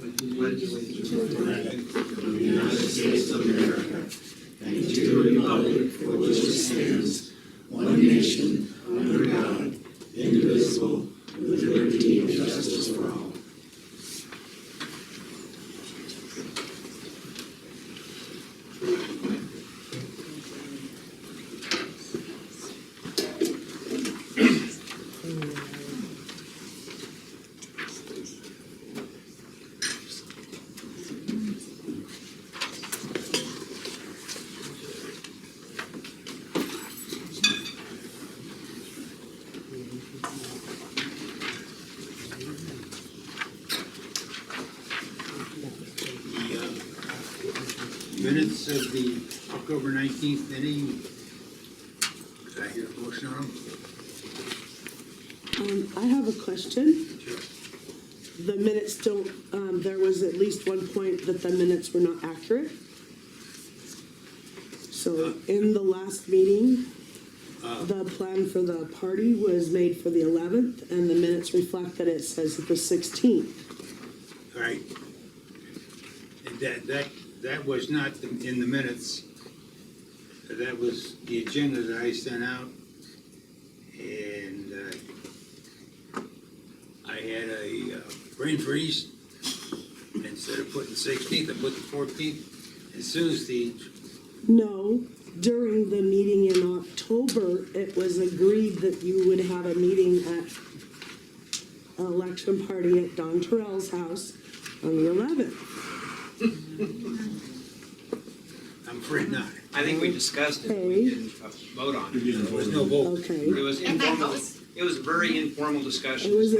pledge allegiance to the flag of the United States of America and to the republic for which it stands, one nation, under God, indivisible, with liberty and justice for all. Minutes of the October 19th meeting. Did I hear a motion on them? I have a question. Sure. The minutes don't, there was at least one point that the minutes were not accurate. So in the last meeting, the plan for the party was made for the 11th, and the minutes reflect that it says the 16th. All right. And that was not in the minutes. That was the agenda that I sent out. And I had a brain freeze. Instead of putting 16th, I put the 14th. As soon as No, during the meeting in October, it was agreed that you would have a meeting at an election party at Don Terrell's house on the 11th. I'm afraid not. I think we discussed it, but we didn't vote on it. There was no vote. Okay. It was informal. It was a very informal discussion. It was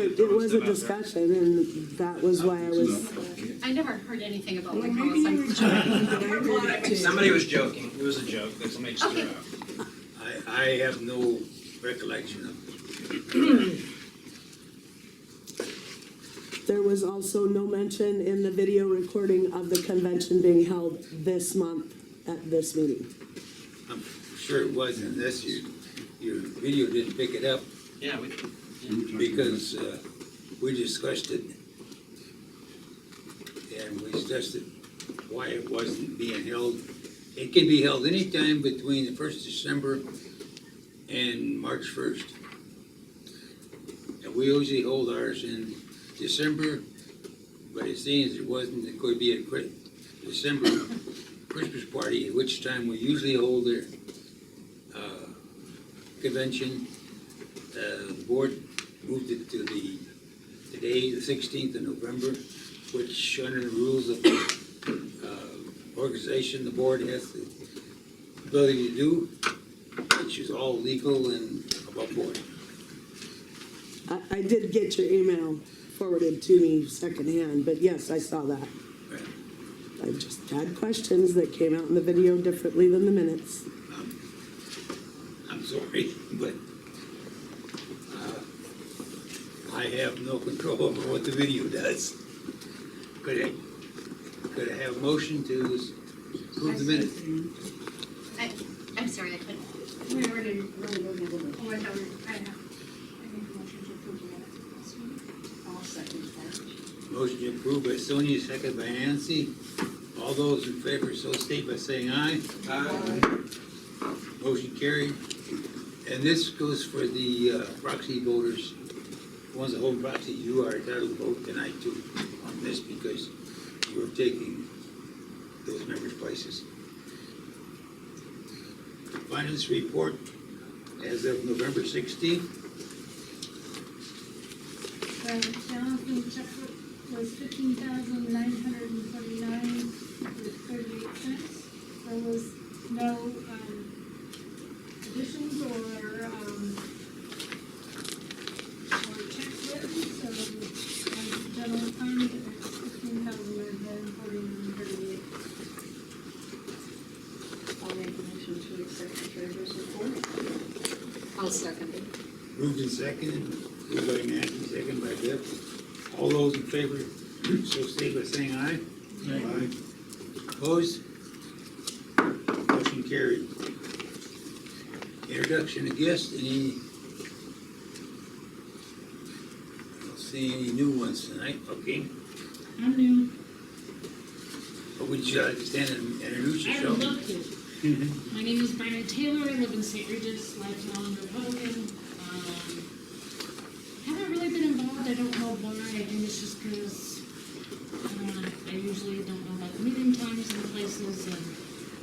a discussion, and that was why I was. I never heard anything about my Maybe you were policy. joking, but I heard it too. Somebody was joking. It was a joke that somebody just threw out. I have no recollection of it. There was also no mention in the video recording of the convention being held this month at this meeting. I'm sure it was, unless your video didn't pick it up, Yeah, we. because we discussed it. And we discussed it, why it wasn't being held. It can be held anytime between the 1st of December and March 1st. And we usually hold ours in December, but it seems it wasn't, it could be a December Christmas party, at which time we usually hold their convention. The board moved it to the day, the 16th of November, which under the rules of the organization, the board has the ability to do, which is all legal and above board. I did get your email forwarded to me secondhand, but yes, I saw that. Right. I just had questions that came out in the video differently than the minutes. I'm sorry, but I have no control over what the video does. Could I have a motion to approve the minutes? I'm sorry, I couldn't. We already really go over it. Oh, I know, I make a motion to approve the minutes. I'll second that. Motion approved by Sonia, second by Nancy. All those in favor so state by saying aye. Aye. Motion carried. And this goes for the proxy voters. The ones that hold proxy, you are entitled to vote tonight too on this because you are taking those members' places. Finance report as of November 16th. Jonathan checkbook was $15,949.38. There was no additions or checks written, so general fund is $15,949.38. I'll make a motion to accept the treasurer's report. I'll second it. Moved and seconded. Moved by Nancy, seconded by Deb. All those in favor so state by saying aye. Aye. Opposed? Motion carried. Introduction of guests, any? I don't see any new ones tonight, okay? I'm new. would you like to stand and introduce I yourself? would love to. My name is Brandon Taylor, I live in St. Regis, lifelong Republican. Haven't really been involved, I don't know why, I think it's just because I usually don't know about the meeting times and places and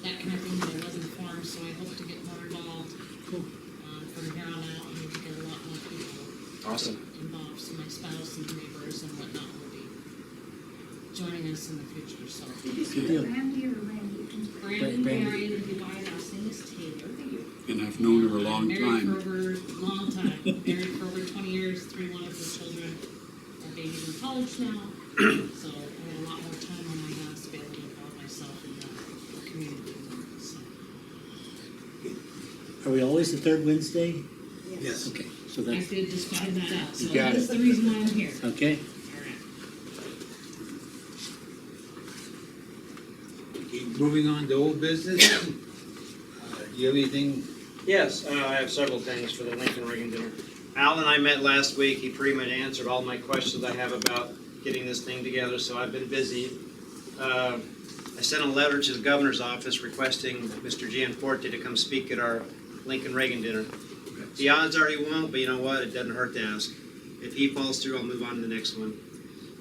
that kind of thing, but I was informed, so I hope to get more involved. From here on out, I need to get a lot more people Awesome. involved, so my spouse and neighbors and whatnot will be joining us in the future, so. Good deal. Randy or Randy? Brandon, married, and my last name is Taylor. And I've known her a long Married time. for over, long time, married for over 20 years, three wonderful children, our baby's in college now, so I have a lot more time on my hands to be able to involve myself in the community, so. Are we always the third Wednesday? Yes. Okay, so I that's, did just find that out, so You got that's it. the reason why I'm here. okay. All right. Keep moving on to old business. Do you have anything? Yes, I have several things for the Lincoln Reagan dinner. Al and I met last week. He pretty much answered all my questions I have about getting this thing together, so I've been busy. I sent a letter to the governor's office requesting Mr. Gianforte to come speak at our Lincoln Reagan dinner. The odds are he won't, but you know what? It doesn't hurt to ask. If he falls through, I'll move on to the next one.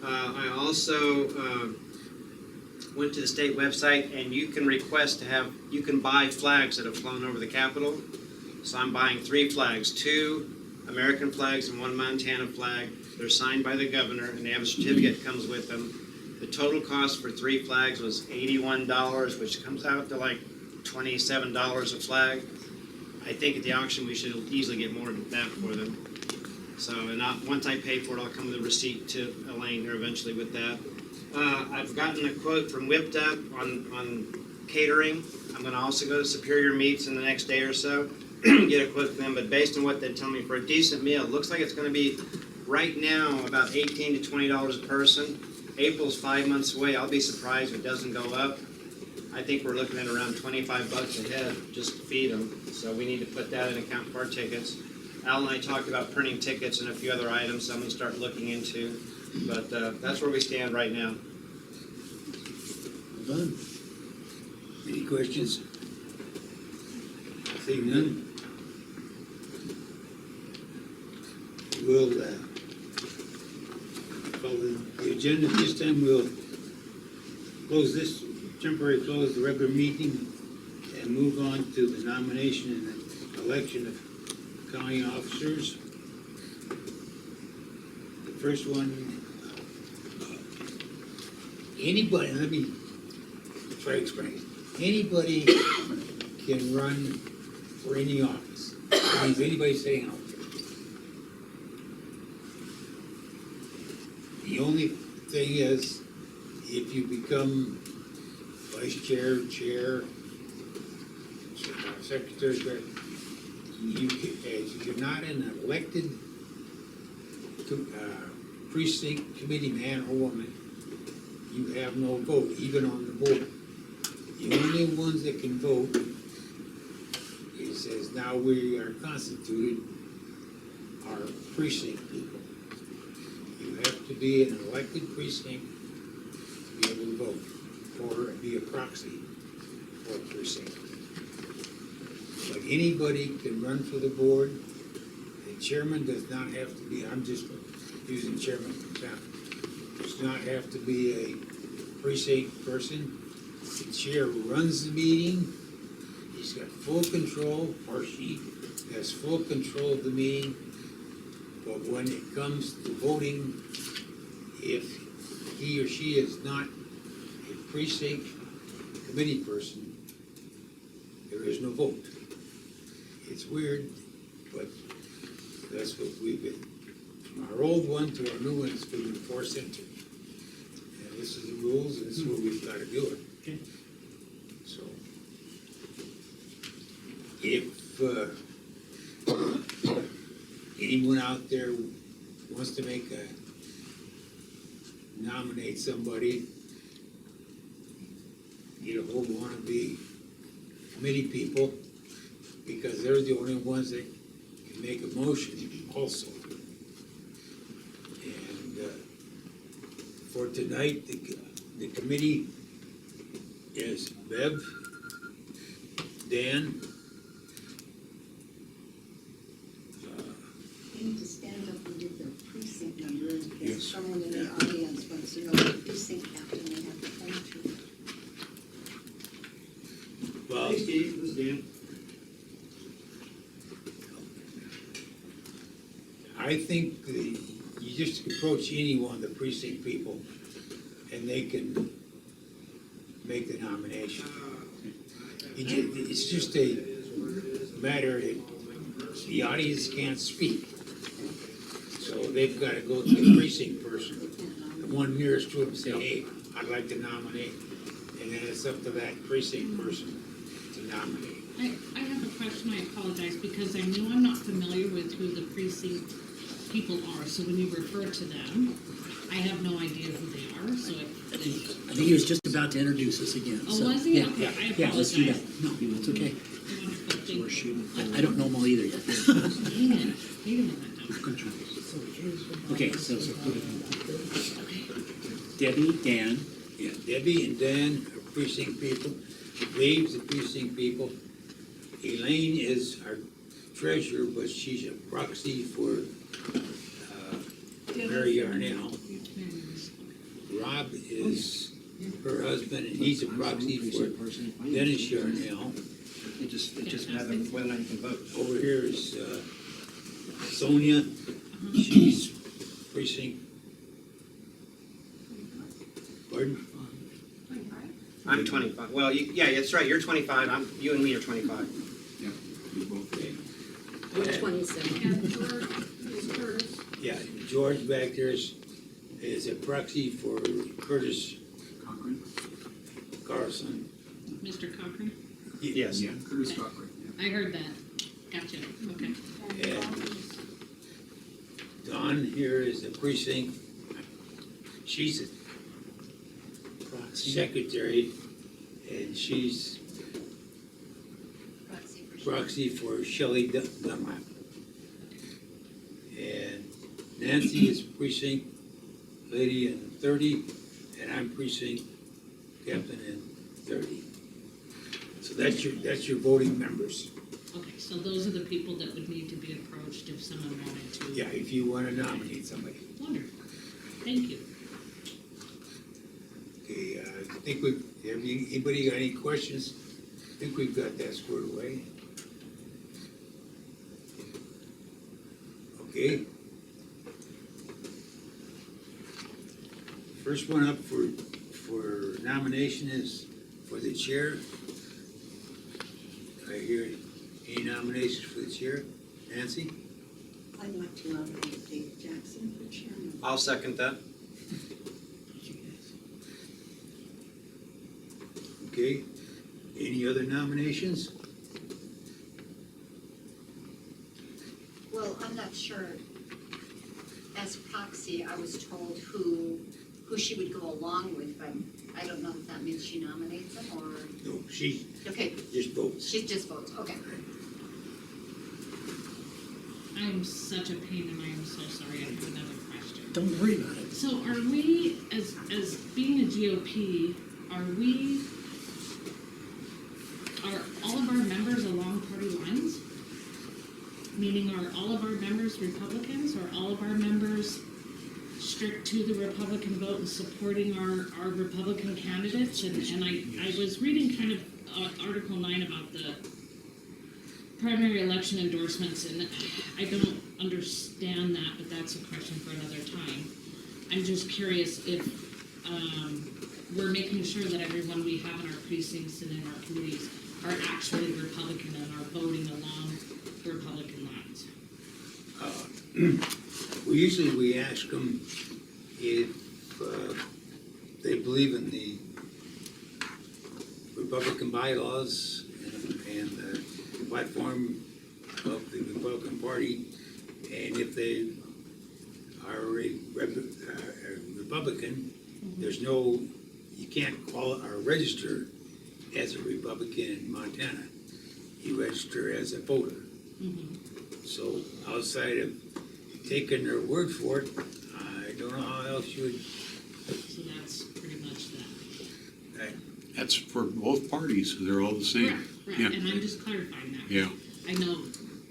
I also went to the state website, and you can request to have, you can buy flags that have flown over the Capitol. So I'm buying 3 flags, 2 American flags and 1 Montana flag. They're signed by the governor, and they have a certificate that comes with them. The total cost for 3 flags was $81, which comes out to like $27 a flag. I think at the auction we should easily get more than that for them. So, and once I pay for it, I'll come with a receipt to Elaine here eventually with that. I've gotten a quote from Whipped Up on catering. I'm going to also go to Superior Meats in the next day or so, get a quote from them. But based on what they tell me for a decent meal, it looks like it's going to be right now about $18 to $20 a person. April's 5 months away. I'll be surprised if it doesn't go up. I think we're looking at around $25 a head just to feed them. So we need to put that in account for our tickets. Al and I talked about printing tickets and a few other items I'm going to start looking into. But that's where we stand right now. Well done. Any questions? Seeing none? We'll follow the agenda. This time we'll temporarily close the regular meeting and move on to the nomination and the election of county officers. The first one, anybody, let me try to explain. Anybody can run for any office. That means anybody sitting out there. The only thing is, if you become vice chair, chair, secretary, you're not an elected precinct committee man or woman, you have no vote, even on the board. The only ones that can vote, it says now we are constituted, are precinct people. You have to be an elected precinct to be able to vote, or be a proxy for a precinct. But anybody can run for the board. The chairman does not have to be, I'm just using chairman for example, does not have to be a precinct person. The chair runs the meeting. He's got full control, or she has full control of the meeting. But when it comes to voting, if he or she is not a precinct committee person, there is no vote. It's weird, but that's what we've been. From our old one to our new one, it's been enforced into. And this is the rules, and this is what we've got to do it. Okay. So, if anyone out there wants to nominate somebody, you know, who want to be committee people, because they're the only ones that can make a motion also. And for tonight, the committee is Bev, Dan, You need to stand up and give the precinct number in case someone in the audience wants to know the precinct captain they have to come to. well, Hey Steve, this is Dan. I think you just approach any one of the precinct people and they can make the nomination. It's just a matter that the audience can't speak. So they've got to go to the precinct person, the one nearest to them, say, hey, I'd like to nominate. And then it's up to that precinct person to nominate. I have a question, I apologize, because I know I'm not familiar with who the precinct people are, so when you refer to them, I have no idea who they are, so I think he was just about to introduce us again. Oh, so, was he? yeah, Okay, I Yeah, let's do that. apologize. No, it's okay. Wonderful, thank you. I don't know them all either yet. Hang on, wait a minute. Okay, so Debbie, Dan, Yeah, Debbie and Dan are precinct people. Dave's the precinct people. Elaine is our treasurer, but she's a proxy for Mary Yarnell. Rob is her husband, and he's a proxy for Dennis Yarnell. It just matters whether or not you can vote. Over here is Sonia. She's precinct. Pardon? I'm 25. Well, yeah, that's right, you're 25, you and me are 25. Okay. We're 27. Yeah, George back there is a proxy for Curtis Carlson. Mr. Cochran? Yes. Curtis Cochran. I heard that. Gotcha, okay. And Dawn here is the precinct. She's a secretary, and she's proxy for Shelley Dunlap. And Nancy is precinct lady in 30, and I'm precinct captain in 30. So that's your voting members. Okay, so those are the people that would need to be approached if someone wanted to. Yeah, if you want to nominate somebody. Wonderful, thank you. Okay, I think anybody got any questions? I think we've got that squared away. Okay. First one up for nomination is for the chair. I hear any nominations for the chair? Nancy? I'd like to nominate Dave Jackson for chairman. I'll second that. Okay. Any other nominations? Well, I'm not sure. As proxy, I was told who she would go along with, but I don't know if that means she nominates them or, No, she okay, just votes. she just votes, okay. I am such a pain and I am so sorry. I have another question. don't worry about it. So are we, as being a GOP, are all of our members along party lines? Meaning are all of our members Republicans or all of our members strict to the Republican vote and supporting our Republican candidates? And I was reading kind of Article 9 about the primary election endorsements, and I don't understand that, but that's a question for another time. I'm just curious if we're making sure that everyone we have in our precincts and in our committees are actually Republican and are voting along the Republican lines. We ask them if they believe in the Republican bylaws and the platform of the Republican Party, and if they are a Republican, you can't call or register as a Republican in Montana. You register as a voter. Mm-hmm. So outside of taking their word for it, I don't know how else you would. So that's pretty much that. I that's for both parties, they're all the same. Correct, right, Yeah. and I'm just clarifying that. Yeah. I know,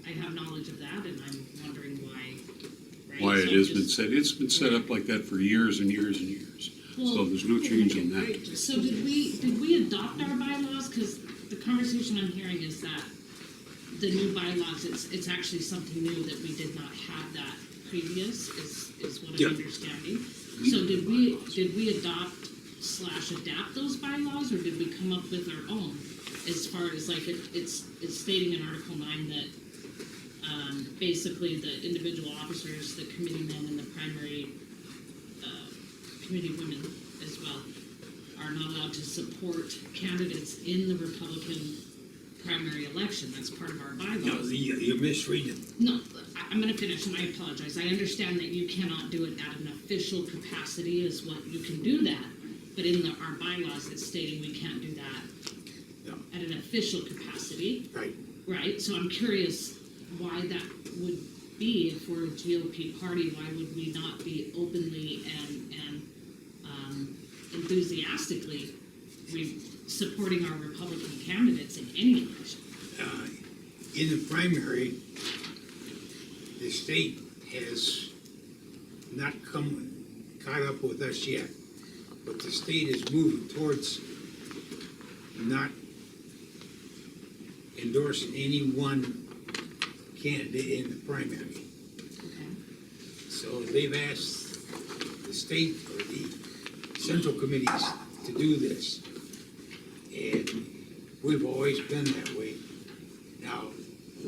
I have knowledge of that, and I'm wondering why, right? Why So it I'm has been just- set, it's been set up like that for years and years and years. So Well, there's no change in that. So did we adopt our bylaws? Because the conversation I'm hearing is that the new bylaws, it's actually something new that we did not have that previous, is what Yeah. I'm understanding. So did we adopt / adapt those bylaws, or did we come up with our own? As far as like, it's stating in Article 9 that, basically the individual officers, the committeemen and the primary, committee women as well, are not allowed to support candidates in the Republican primary election. That's part of our No, bylaws. you're misreading. No, I'm gonna finish, and I apologize. I understand that you cannot do it at an official capacity is what you can do that, but in our bylaws, it's stating we can't do that No. at an official capacity, Right. right? So I'm curious why that would be. If we're a GOP party, why would we not be openly and enthusiastically supporting our Republican candidates in any election? In the primary, the state has not caught up with us yet, but the state is moving towards not endorsing any one candidate in the primary. Okay. So they've asked the state or the central committees to do this. And we've always been that way. Now,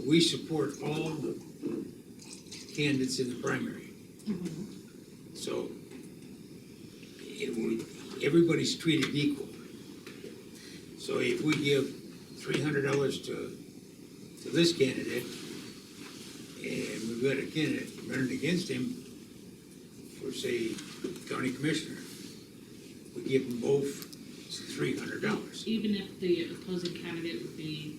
we support all the candidates in the primary. So everybody's treated equal. So if we give $300 to this candidate, and we've got a candidate running against him for, say, county commissioner, we give them both $300. Even if the opposing candidate would be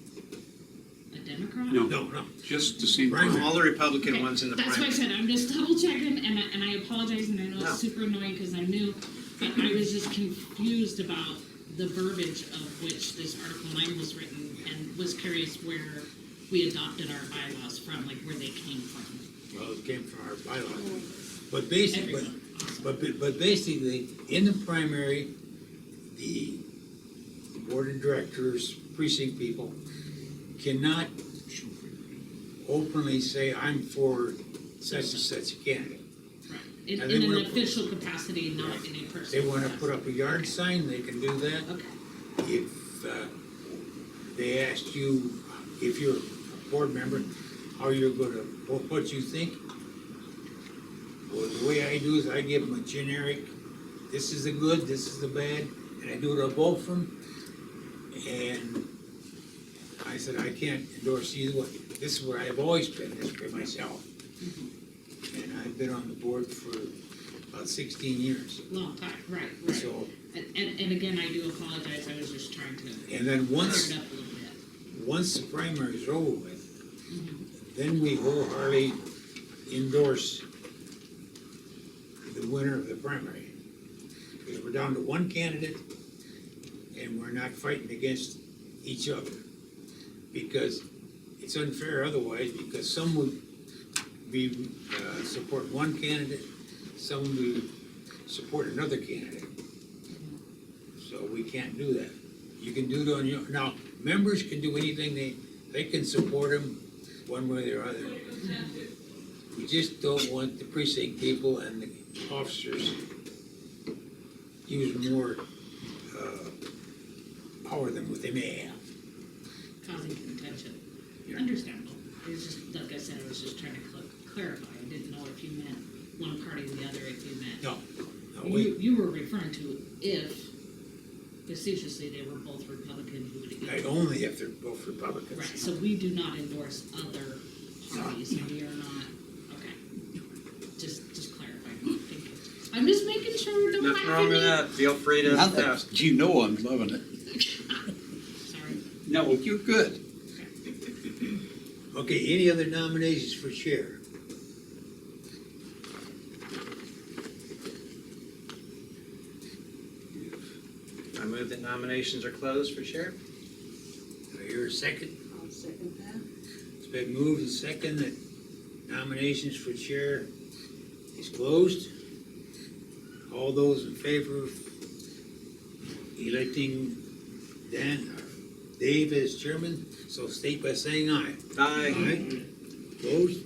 a Democrat? No, No, just the same. Right. All the Republican Okay, ones in the that's why I primary. said, I'm just double checking, and I apologize, and I know No. it's super annoying because I'm new, but I was just confused about the verbiage of which this Article 9 was written, and was curious where we adopted our bylaws from, like where they came from. well, it came from our bylaws. But basically, Everyone. but basically, in the primary, the board of directors, precinct people cannot openly say, I'm for such and such a candidate. Right. In And they an wanna- official capacity, not in a They personal wanna capacity. put up a yard sign, they can do that. Okay, If they asked you, if you're a board member, how you're gonna, what you think, well, the way I do is I give them a generic, this is the good, this is the bad, and I do it on both of them. And I said, I can't endorse either one. This is where I've always been, this for myself. And I've been on the board for about 16 years. long time, right. So, And again, I do apologize, I was just trying to and then clear once, it up a little bit. once the primaries are over with, Mhm. then we wholeheartedly endorse the winner of the primary. Because we're down to one candidate, and we're not fighting against each other. Because it's unfair otherwise, because some would be, support one candidate, some would support another candidate. So we can't do that. You can do it on your, now, members can do anything, they can support them one way or other. We just don't want the precinct people and the officers use more, power than what they may have. Causing contention. Yeah. Understandable. It was just, like I said, I was just trying to clarify. I didn't know if you meant one party or the other, if you meant. No, no, we, You were referring to if facetiously they were both Republican, you would. like, only if they're both Republicans. Right, so we do not endorse other parties, and we are not, okay. Just clarifying, thank you. I'm just making sure, don't Nothing laugh wrong at with me. that. Feel free to ask. Nothing. You know I'm loving it. Sorry. No, you're good. Okay, any other nominations for chair? I move that nominations are closed for chair. Do I hear a second? I'll second that. It's been moved and second that nominations for chair is closed. All those in favor of electing Dave as chairman, so state by saying aye. Aye. Opposed?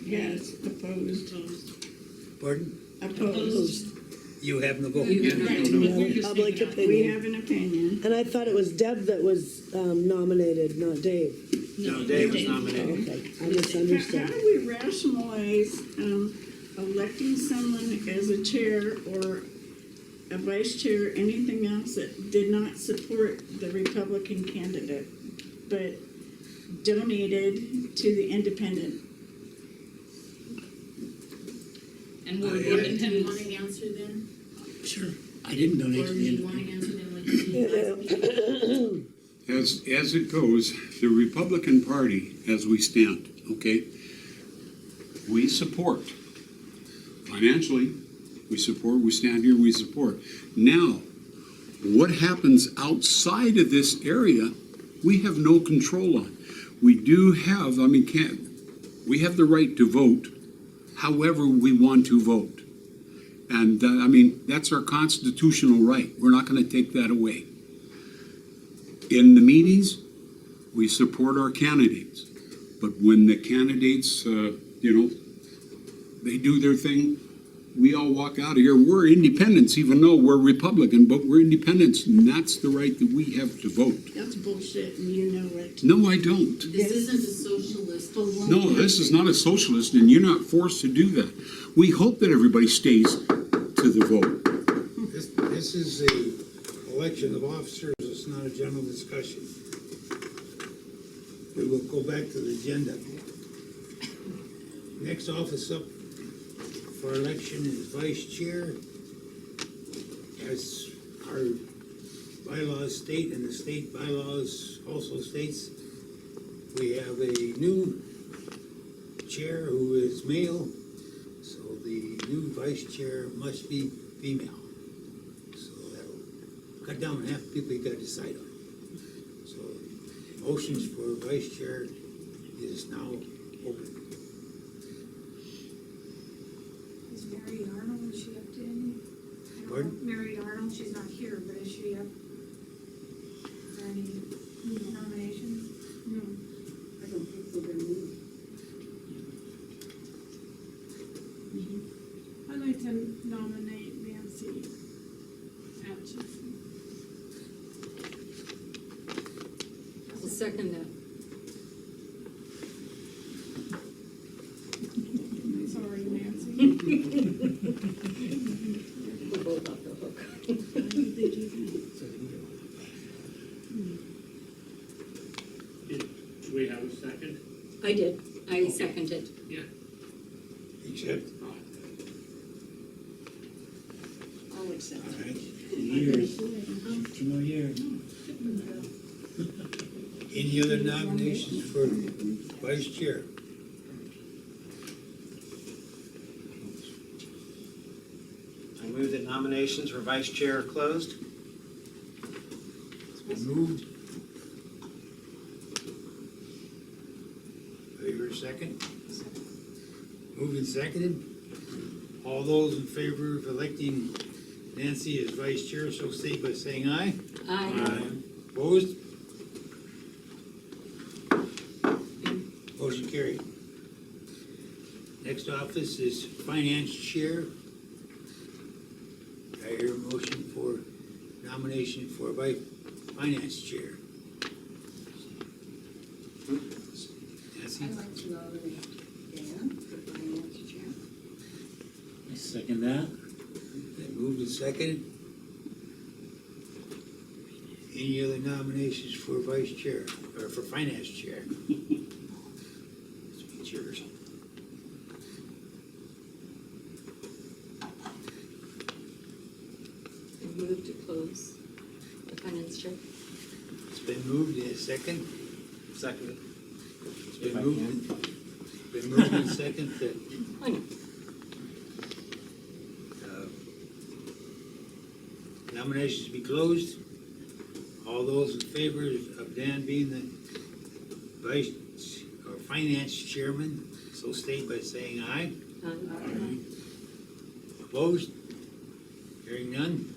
Yes, opposed. Pardon? Opposed. You have no vote. Public We opinion. have an opinion. And I thought it was Deb that was nominated, not Dave. No, Dave was nominated. Okay, I How misunderstood. do we rationalize electing someone as a chair or a vice chair, anything else that did not support the Republican candidate, but donated to the independent? And we're yeah. independent. Want to answer then? Sure. I didn't donate Or to do the you want independent. to answer them like you did last week? As it goes, the Republican Party, as we stand, okay, we support. Financially, we support, we stand here, we support. Now, what happens outside of this area, we have no control on. We do have, we have the right to vote however we want to vote. And, that's our constitutional right. We're not going to take that away. In the meetings, we support our candidates. But when the candidates, they do their thing, we all walk out of here. We're independents, even though we're Republican, but we're independents, and that's the right that we have to vote. That's bullshit, and you know it. No, I don't. This isn't a socialist. No, this is not a socialist, and you're not forced to do that. We hope that everybody stays to the vote. This is a election of officers, it's not a general discussion. We will go back to the agenda. Next office up for election is vice chair. As our bylaws state, and the state bylaws also states, we have a new chair who is male, so the new vice chair must be female. So that'll cut down half the people you gotta decide on. So motions for vice chair is now open. Is Mary Arnold, is she up to any? I don't know. Pardon? Mary Arnold, she's not here, but is she up for any nominations? No. I don't think so, they're moved. I'd like to nominate Nancy Atchison. I'll second that. Sorry, Nancy. We're both off the hook. Do we have a second? I did. I seconded. Except, I'll accept all it. right. Years. 2 more years. Any other nominations for vice chair? I move that nominations for vice chair are closed. It's been moved. Do I hear a second? Moved and seconded. All those in favor of electing Nancy as vice chair, so state by saying aye. Aye. Opposed? Motion carried. Next office is finance chair. I hear a motion for nomination for finance chair. Nancy? I'd like to nominate Dan for finance chair. I second that. Then moved and seconded. Any other nominations for vice chair, or for finance chair? It's yours. Move to close the finance chair. It's been moved in a second. Seconded. It's been moved in second that I know. Nominations be closed. All those in favor of Dan being the vice or finance chairman, so state by saying aye. Opposed? Hearing none.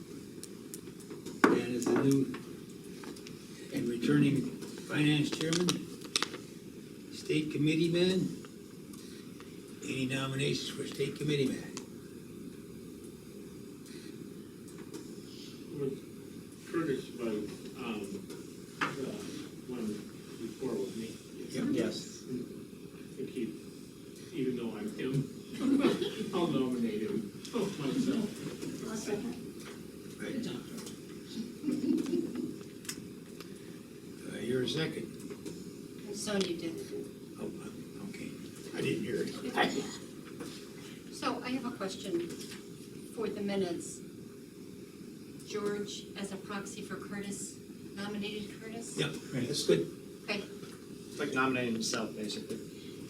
Dan is the new and returning finance chairman. State committeeman. Any nominations for state committeeman? Curtis was, the one before with me. Yes. I think he, even though I'm him, I'll nominate him myself. I'll second. Right. You're a second. Sonia did. Oh, okay. I didn't hear it. So I have a question for the minutes. George, as a proxy for Curtis, nominated Curtis? Yeah, that's good. Okay, It's like nominating himself, basically.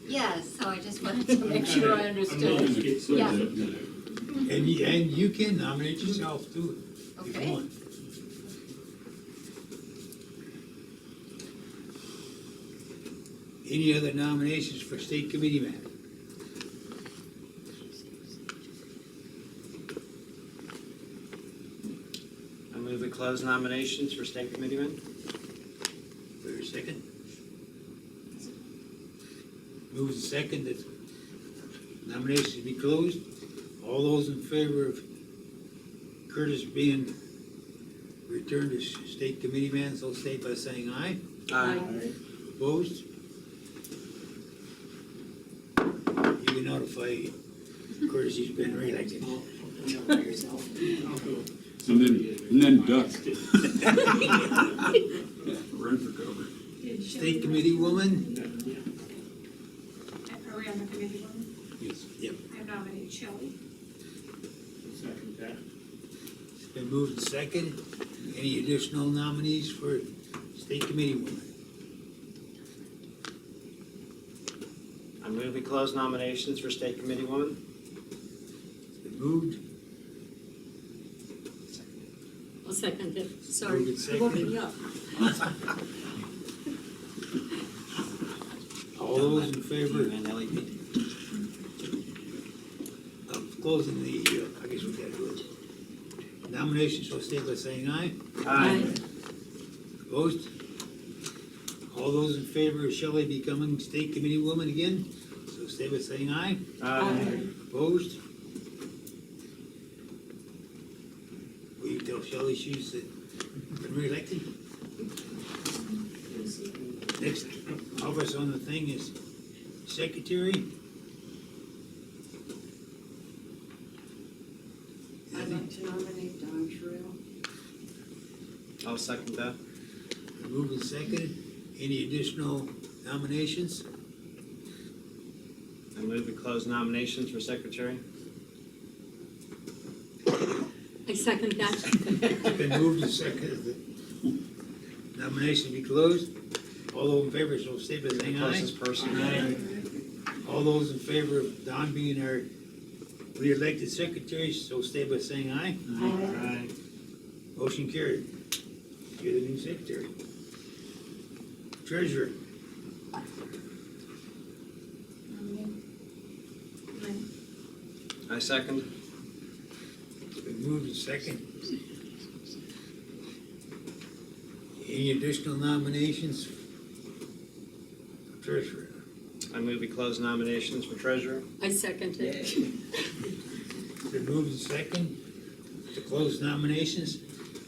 yes, so I just wanted to make sure I I'm not understood. gonna get so Yeah. And you can nominate yourself too, if Okay. you want. Any other nominations for state committeeman? I move we close nominations for state committeeman. For a second? Move the second that nominations be closed. All those in favor of Curtis being returned as state committeeman, so state by saying aye. Opposed? You can notify Curtis he's been reelected. I'll go. And then duck. Run for cover. State committee woman? Are we on the committee one? Yes. Yep. I nominate Shelley. Second that. It's been moved and second. Any additional nominees for state committee woman? I move we close nominations for state committee woman. It's been moved. I'll second it. Moved Sorry. and seconded. Woke me up. All those in favor And LED. of closing the, I guess we gotta do it. Nominations shall state by saying aye. Aye. Opposed? All those in favor of Shelley becoming state committee woman again, so state by saying aye. Opposed? Will you tell Shelley she's been reelected? Next office on the thing is secretary. I'd like to nominate Don Terrell. I'll second that. Moved and seconded. Any additional nominations? I move we close nominations for secretary. I second that. It's been moved and seconded that nomination be closed. All those in favor, so state by saying aye. Closest person. Aye. All those in favor of Don being our re-elected secretary, so stay by saying aye. Aye. Motion carried. You're the new secretary. Treasurer, I second. it's been moved and second. Any additional nominations for treasurer? I move we close nominations for treasurer. I second it. It's been moved and second to close nominations.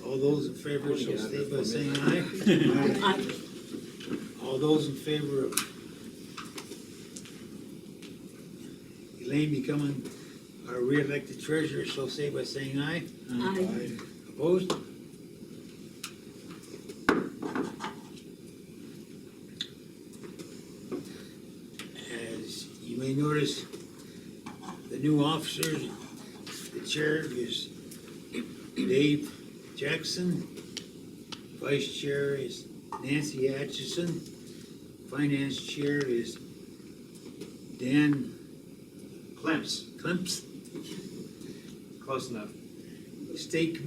All those in favor, so stay by saying aye. Aye. All those in favor of Elaine becoming our re-elected treasurer, so say by saying aye. Aye. Opposed? As you may notice, the new officers, the chair is Dave Jackson, vice chair is Nancy Atchison, finance chair is Dan Clemps. Klemps, Close enough. state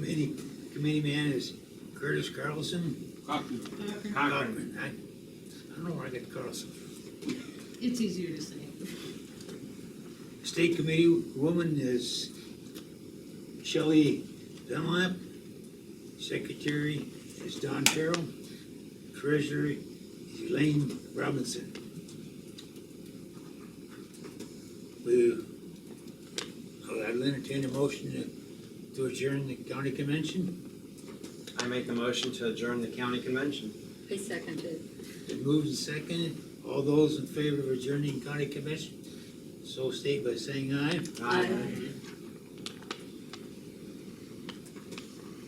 Committeeman is Curtis Carlson. Cochran. Cochran. I don't know where I got Carlson from. It's easier to say. State Committeewoman is Shelley Dunlap. Secretary is Don Farrell. Treasurer is Elaine Robinson. I'll entertain a motion to adjourn the county convention. I make the motion to adjourn the county convention. I second it. Been moved and seconded. All those in favor of adjourning county convention, so state by saying aye.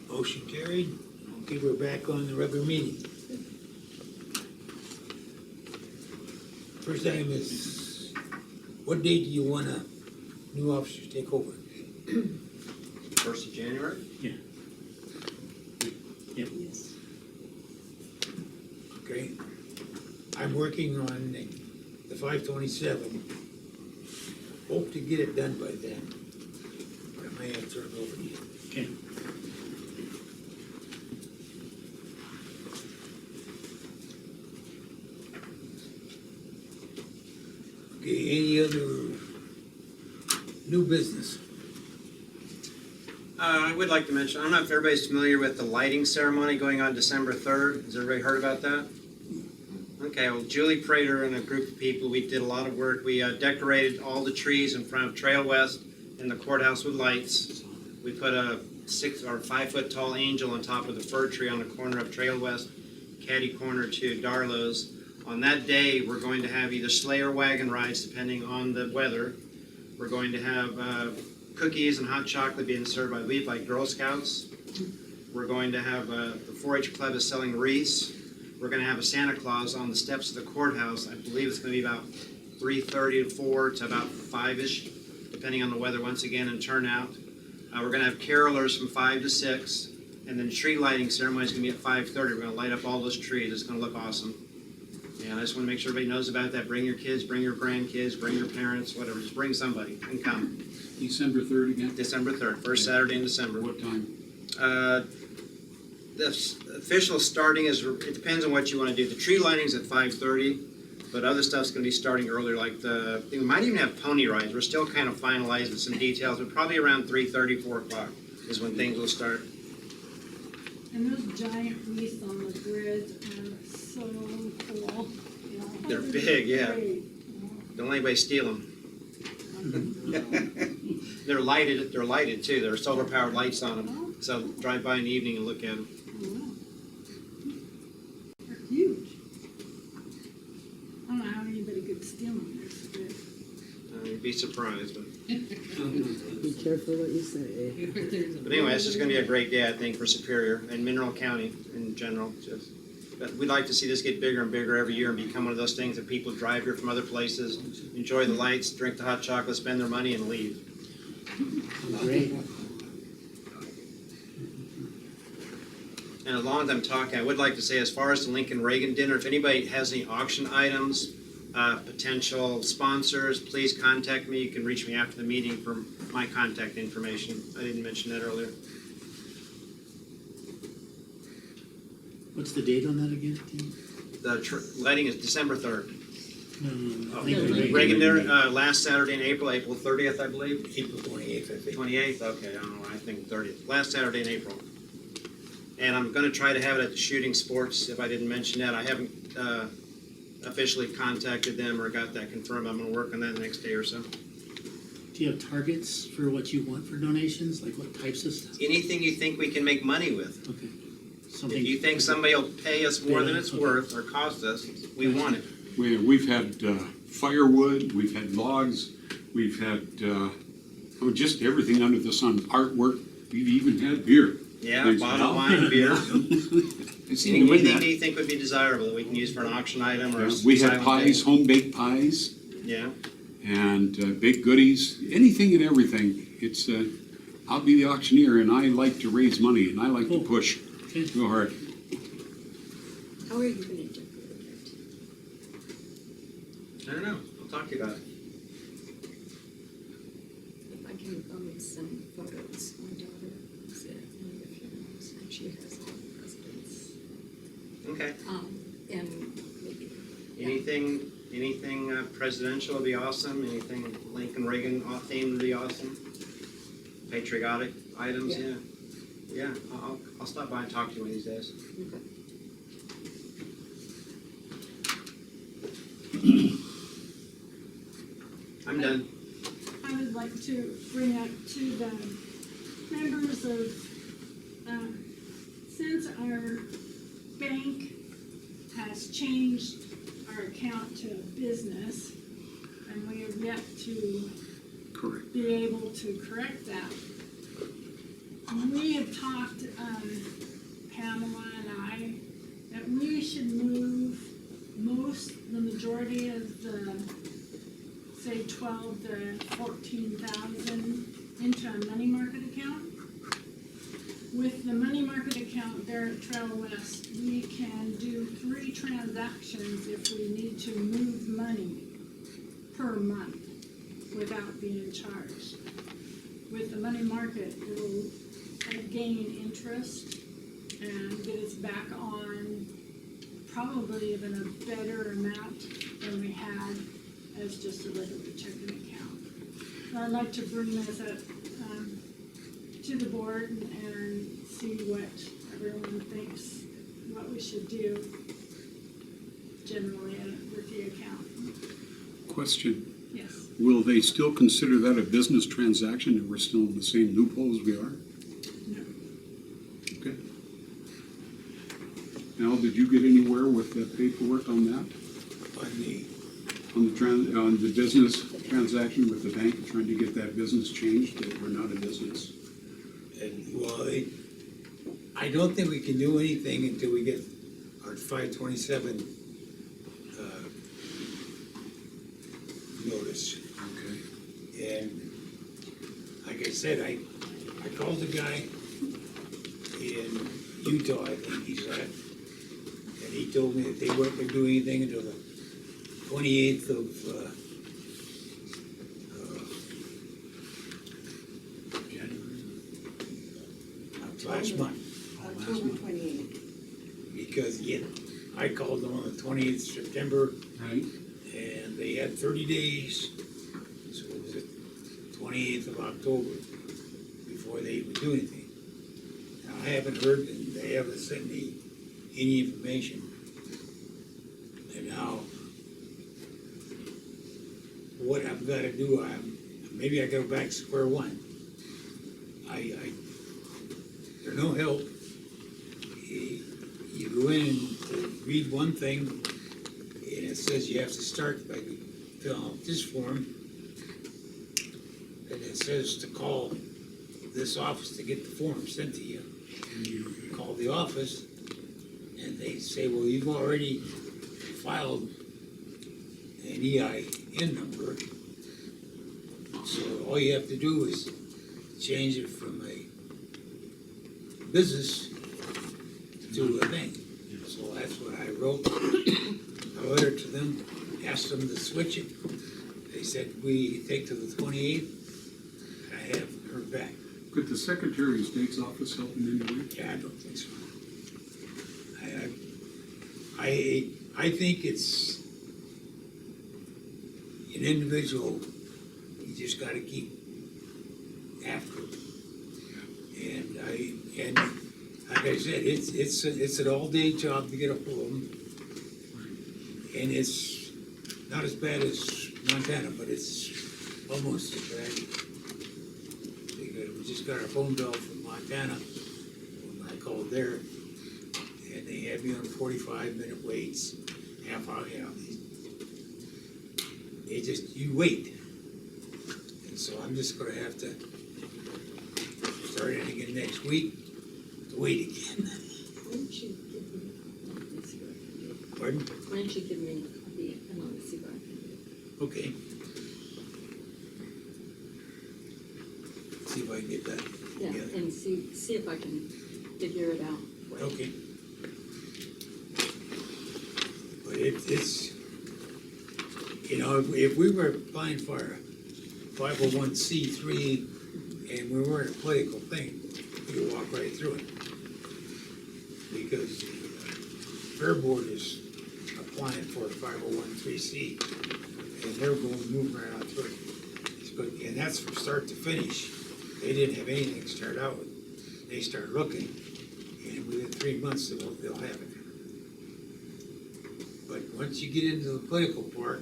Motion carried. Okay, we're back on the regular meeting. First item is, what date do you want new officers take over? 1st of January? Yes. Okay. I'm working on the 527. Hope to get it done by then. But I may have to turn it over to you. Okay. Okay, any other new business? I would like to mention, I don't know if everybody's familiar with the lighting ceremony going on December 3rd. Has everybody heard about that? Okay, well, Julie Prater and a group of people, we did a lot of work. We decorated all the trees in front of Trail West and the courthouse with lights. We put a 6 or 5 foot tall angel on top of the fir tree on the corner of Trail West, catty corner to Darlow's. On that day, we're going to have either sleigh or wagon rides, depending on the weather. We're going to have cookies and hot chocolate being served, I believe, by Girl Scouts. We're going to have, the 4-H Club is selling wreaths. We're going to have a Santa Claus on the steps of the courthouse. I believe it's going to be about 3:30 to 4 to about 5-ish, depending on the weather once again and turnout. We're going to have carolers from 5 to 6. And then the tree lighting ceremony is going to be at 5:30. We're going to light up all those trees. It's going to look awesome. And I just want to make sure everybody knows about that. Bring your kids, bring your grandkids, bring your parents, whatever. Just bring somebody and come. December 3rd again? December 3rd, first Saturday in December. What time? The official starting is, it depends on what you want to do. The tree lighting's at 5:30, but other stuff's going to be starting earlier, like we might even have pony rides. We're still kind of finalizing some details, but probably around 3:30, 4 o'clock is when things will start. And those giant wreaths on the grids are so cool. You know, They're big, yeah. great. Don't let anybody steal them. They're lighted too. There are solar powered lights on them. So drive by in the evening and look at them. They're huge. I don't know how anybody could steal them. They're so good. You'd be surprised. But Be careful what you say. But anyway, it's just going to be a great day, I think, for Superior and Mineral County in general. But we'd like to see this get bigger and bigger every year and become one of those things that people drive here from other places, enjoy the lights, drink the hot chocolate, spend their money, and leave. Great. And as long as I'm talking, I would like to say, as far as the Lincoln Reagan dinner, if anybody has any auction items, potential sponsors, please contact me. You can reach me after the meeting for my contact information. I didn't mention that earlier. What's the date on that again, Tim? The lighting is December 3rd. No. Reagan dinner, last Saturday in April, April 30th, I believe. April 28th, I think. 28th? Okay, I don't know, I think 30th. Last Saturday in April. And I'm going to try to have it at the Shooting Sports, if I didn't mention that. I haven't officially contacted them or got that confirmed. I'm going to work on that the next day or so. Do you have targets for what you want for donations? Like what types of stuff? Anything you think we can make money with. Okay. If you think somebody will pay us more than it's worth or cost us, we want it. We've had firewood, we've had logs, we've had just everything under the sun, artwork, we've even had beer. Yeah, bottled wine, beer. Anything Anything you think would be desirable that we can use for an auction item or we had silent pies, day. home-baked pies, Yeah. and baked goodies, anything and everything. It's I'll be the auctioneer, and I like to raise money, and I like to push real hard. How are you going to decorate it? I don't know. I'll talk to you about it. If I can some photos, my daughter is at one of the funerals, and Okay. And maybe, Anything presidential would be awesome, anything Lincoln Reagan themed would be awesome. Patriotic items, Yeah. Yeah, I'll stop by and talk to you one of these days. I'm done. I would like to bring up to the members of, since our bank has changed our account to a business, and we have yet to Correct. be able to correct that. We have talked, Pamela and I, that we should move the majority of the, say, 12 to 14,000 into a money market account. With the money market account there at Trail West, we can do 3 transactions if we need to move money per month without being charged. With the money market, it'll gain interest and get us back on probably even a better amount than we had as just a regular checking account. And I'd like to bring this up to the board and see what everyone thinks, what we should do generally with the account. Question, Yes. will they still consider that a business transaction if we're still in the same loophole as we are? No. Okay. Al, did you get anywhere with the paperwork on that? On the business transaction with the bank, trying to get that business changed, that we're not a business? And, well, I don't think we can do anything until we get our 527 notice. Okay. And like I said, I called the guy in Utah, I think he's at, and he told me that they weren't gonna do anything until the 28th of last month. October 28th. Because I called them on the 28th of September, Right. and they had 30 days, so it was the 28th of October before they would do anything. Now, I haven't heard, and they haven't sent me any information. And now, what I've gotta do, maybe I go back to square one. There's no help. You go in and read one thing, and it says you have to start by filling out this form. And it says to call this office to get the form sent to you. And you call the office, and they say, well, you've already filed an EIN number. So all you have to do is change it from a business to a bank. So that's what I wrote a letter to them, asked them to switch it. They said, we take to the 28th. I haven't heard back. Could the Secretary of State's office help in any way? Yeah, I don't think so. I think it's an individual, you just gotta keep after it. And like I said, it's an all-day job to get a hold of them. And it's not as bad as Montana, but it's almost as bad. Because we just got our phone bill from Montana, when I called there, and they had me on 45-minute waits, half hour, you wait. And so I'm just gonna have to start it again next week, to wait again. Why don't you give me a cigar? Pardon? Why don't you give me another cigar? Okay. See if I can get that. Yeah, together. and see if I can figure it out. Okay. But it's, if we were applying for a 501c3 and we weren't a political thing, we could walk right through it. Because Fair Board is applying for a 501(c), and they're going to move right on through it. It's good, and that's from start to finish. They didn't have anything to start out with. They start looking, and within 3 months, they'll have it. But once you get into the political part,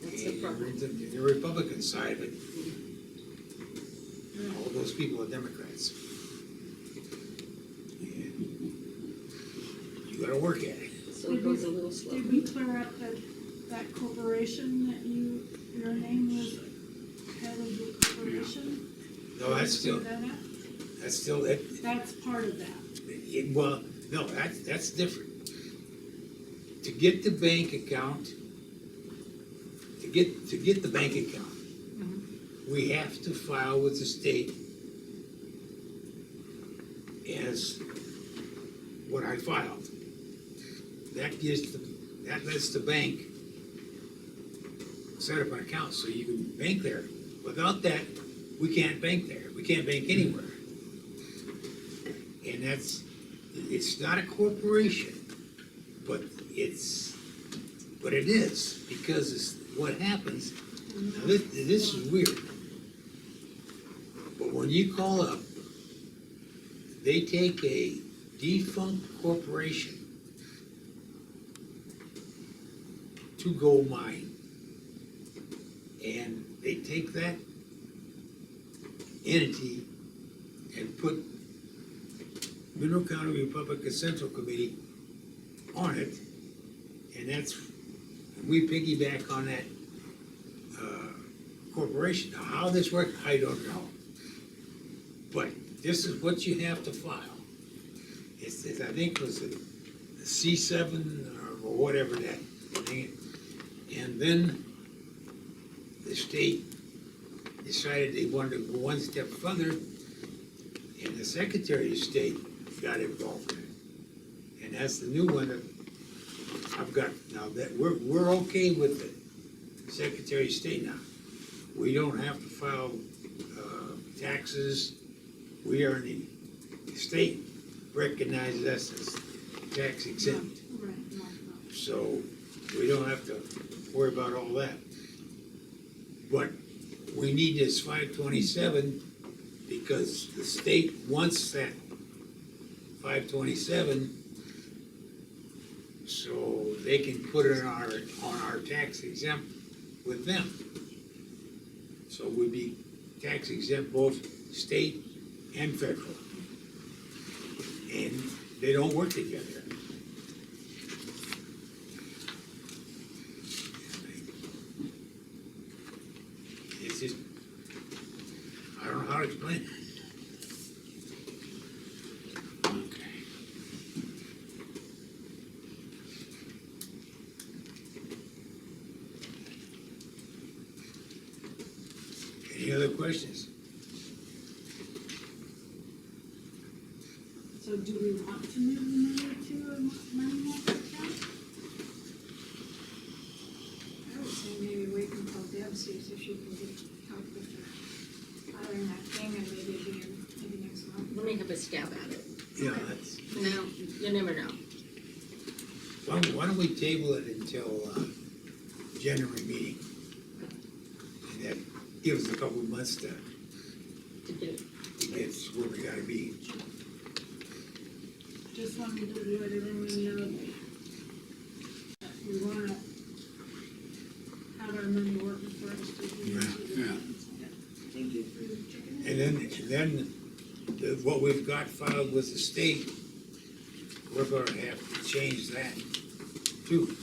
That's the and you're problem. into the Republican side of it, all those people are Democrats. And you gotta work at it. So it goes a little slow. Did we clear up that corporation that your name was head of the corporation? No, that's still, Did we clear that up? that's still, it, That's part of that. well, no, that's different. To get the bank account, to get the bank account, we have to file with the state as what I filed. That lets the bank set up an account so you can bank there. Without that, we can't bank there. We can't bank anywhere. And it's not a corporation, but it is, because it's what happens. Now, this is weird. But when you call up, they take a defunct corporation to gold mine, and they take that entity and put Mineral County Republican Central Committee on it, and we piggyback on that corporation. Now, how this works, I don't know. But this is what you have to file. It's I think it was a C7 or whatever that thing. And then the state decided they wanted to go one step further, and the Secretary of State got involved in it. And that's the new one that I've got now, that we're okay with the Secretary of State now. We don't have to file taxes. We are the state recognizes us as tax exempt. Right, no. So we don't have to worry about all that. But we need this 527 because the state wants that 527 so they can put it on our tax exempt with them. So we'd be tax exempt both state and federal. And they don't work together. It's just, I don't know how to explain it. Okay. Any other questions? So do we want to move the money to a money market account? I would say maybe wait until Deb sees if she can get help with her filing that thing, and maybe next month. Let me have a stab at it. Yeah, that's, No, you never know. why don't we table it until January meeting? And that gives us a couple of months to get where we gotta be. Just wanted to let everyone know that we wanna have our money working for us to do this. Yeah. Thank you for checking it. And then what we've got filed with the state, we're gonna have to change that too,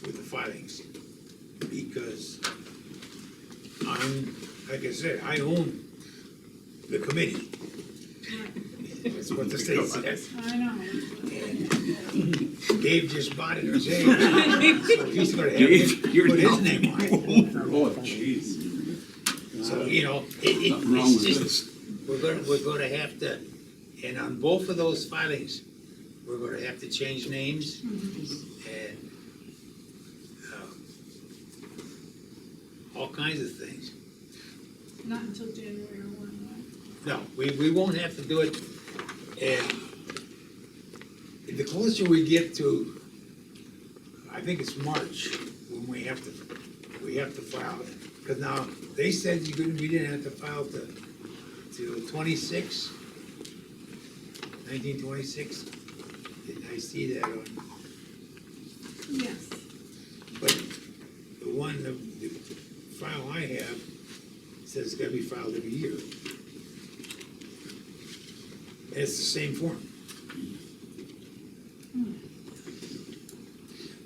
with the filings. Because like I said, I own the committee. That's what the state says. I know. And Dave just bought it today, so he's gonna have to Dave, you're put his not- name on it. Oh, jeez. So, you know, Nothing wrong it's with just, this. we're gonna have to, and on both of those filings, we're gonna have to change names and all kinds of things. Not until January 1, right? No, we won't have to do it the closer we get to, I think it's March, when we have to file it. Because now, they said we didn't have to file till 1926. Didn't I see that on? Yes. But the file I have says it's gotta be filed every year. It's the same form.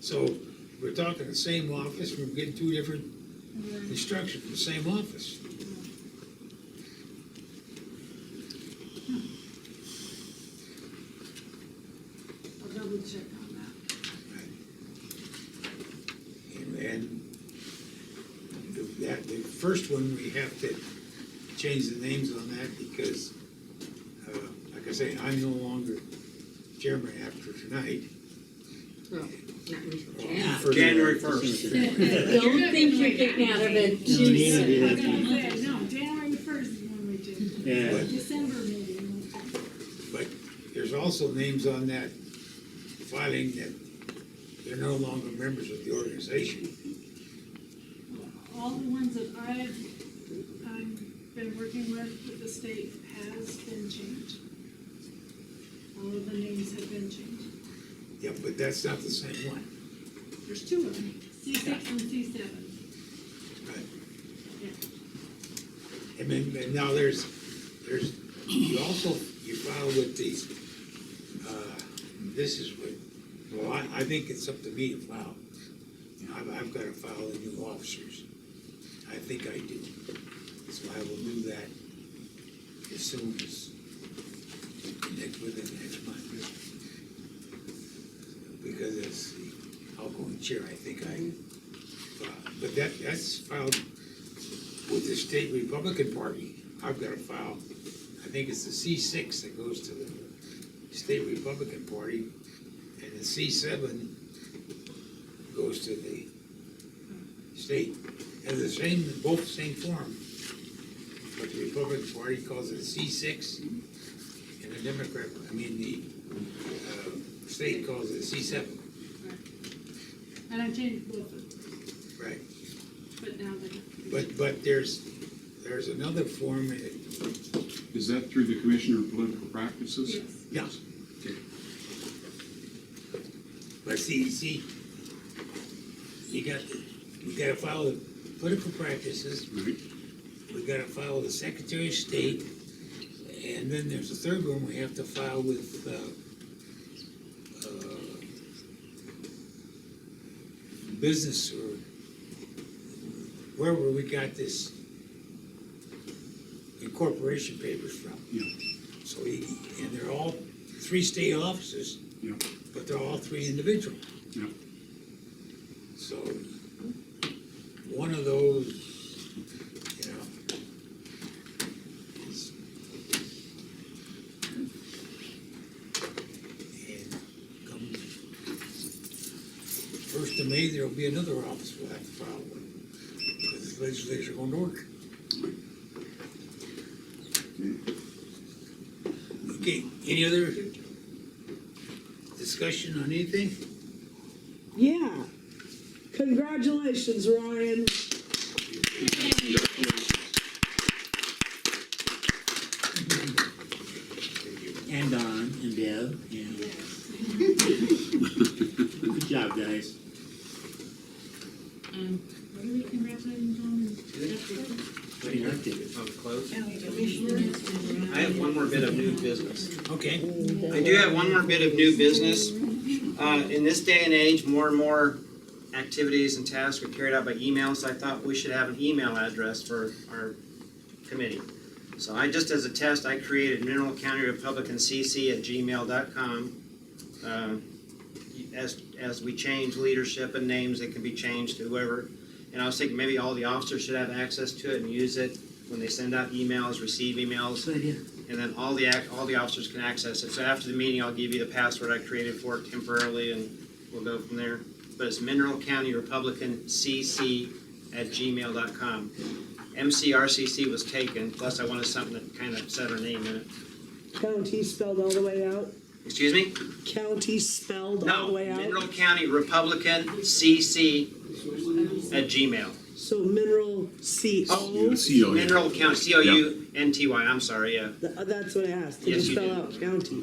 So, we're talking the same office, we're getting two different instructions from the same office. I'll double check on that. And the first one, we have to change the names on that because, like I say, I'm no longer chairman after tonight. January 1st. Don't think you're getting out of it. No, Nina did I it. was gonna say, no, January 1st is when we do. Yeah. December maybe. But there's also names on that filing that they're no longer members of the organization. All the ones that I've been working with the state has been changed. All of the names have been changed. Yeah, but that's not the same one. There's two of them, C6 and C7. Right. Yeah. And then, and now there's, you file with these, this is what, well, I think it's up to me to file. I've got to file the new officers. I think I do. So I will do that as soon as, within the next month. Because as the outgoing chair, I think but that's filed with the state Republican Party. I've got to file, I think it's the C6 that goes to the state Republican Party, and the C7 goes to the state. And both the same form, but the Republican Party calls it a C6, and the state calls it a C7. And I changed both of them, Right. but now they have to be. But there's another form. Is that through the Commissioner of Political Practices? Yes. Yeah. Okay. But see, we got to file the political practices. Right. We got to file the Secretary of State, and then there's a third one we have to file with business or wherever we got this incorporation papers from. Yeah. So, and they're all three state offices, Yeah. but they're all three individual. Yeah. So, one of those, is, and come 1st of May, there'll be another office we'll have to file with, because the legislature won't work. Okay, any other discussion on anything? Yeah. Congratulations, Ryan. And Don and Deb, yeah. Good job, guys. What are we congratulating John and Jessica? What do you like to? I have one more bit of new business. Okay. I do have one more bit of new business. In this day and age, more and more activities and tasks are carried out by email, so I thought we should have an email address for our committee. So just as a test, I created Mineral County Republican CC at gmail.com. As we change leadership and names, it can be changed to whoever. And I was thinking maybe all the officers should have access to it and use it when they send out emails, receive emails. Good idea. And then all the officers can access it. So after the meeting, I'll give you the password I created for it temporarily, and we'll go from there. But it's Mineral County Republican CC at gmail.com. MCRCC was taken, plus I wanted something that kind of said our name in it. County spelled all the way out. Excuse me? County spelled all the No, way out? Mineral County Republican CC at Gmail. So Mineral CO? Yeah, CO, yeah. Mineral County, COUNTY, I'm sorry, yeah. That's what I asked. Did Yes, you you spell did. out county?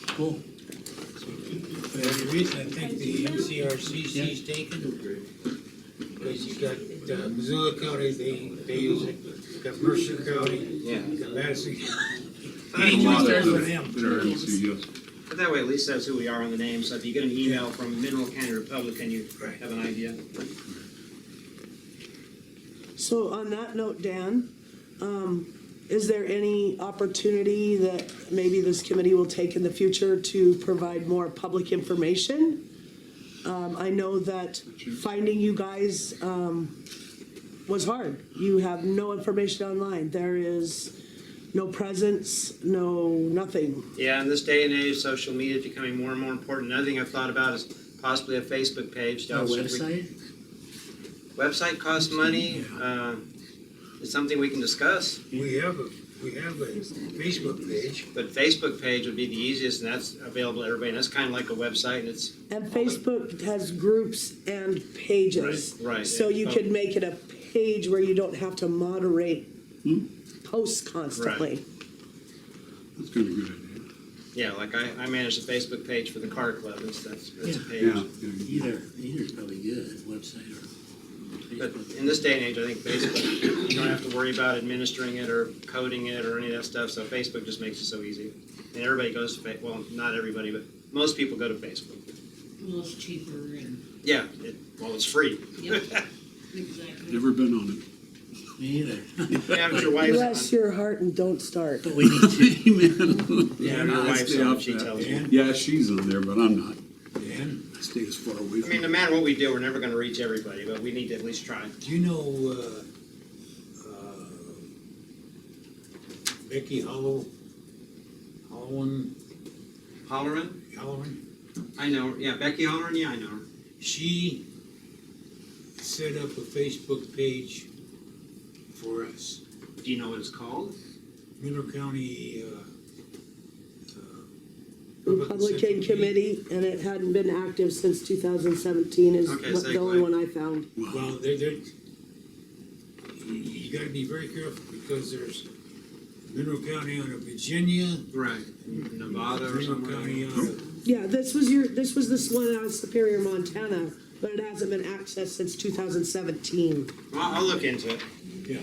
Cool. The reason I think the MCRCC is taken, because you got Missoula County, they use it, you got Mercer County, Yeah. you got Madison. A lot Starts of with them M. that are LCS. But that way at least says who we are on the name, so if you get an email from Mineral County Republican, you have an idea. So on that note, Dan, is there any opportunity that maybe this committee will take in the future to provide more public information? I know that finding you guys was hard. You have no information online. There is no presence, no nothing. Yeah, in this day and age, social media is becoming more and more important. Another thing I've thought about is possibly a Facebook page. A website? Website costs money, it's something we can discuss. We have a Facebook page. But Facebook page would be the easiest, and that's available to everybody, and that's kind of like a website, and it's. And Facebook has groups and pages. Right. So you could make it a page where you don't have to moderate posts constantly. That's kind of a good idea. Yeah, like I manage the Facebook page for the car club, that's a page. Yeah. Either's probably good, website or But Facebook. in this day and age, I think Facebook, you don't have to worry about administering it or coding it or any of that stuff, so Facebook just makes it so easy. And everybody goes to well, not everybody, but most people go to Facebook. Well, it's cheaper and, Yeah, it's free. yep, exactly. Never been on it. Me either. Yeah, but your wife's Bless on. your heart and don't start. But we need to. Amen. Yeah, your I wife's stay on, off she that. tells me. Yeah, she's on there, but I'm not. Dan, I stay as far away I from mean, no matter what we do, we're never gonna reach everybody, but we need to at least try. do you know Becky Hollowan? Holleran? I know her. Yeah, Becky Holleran, yeah, I know her. She set up a Facebook page for us. Do you know what it's called? Mineral County, Republican Committee, and it hadn't been active since 2017 is Okay, what so the only like- one I found. well, you gotta be very careful because there's Mineral County on a Virginia, Right. Nevada or Mineral County somewhere. on Yeah, this was this one out of Superior, Montana, but it hasn't been accessed since 2017. Well, I'll look into it. yeah.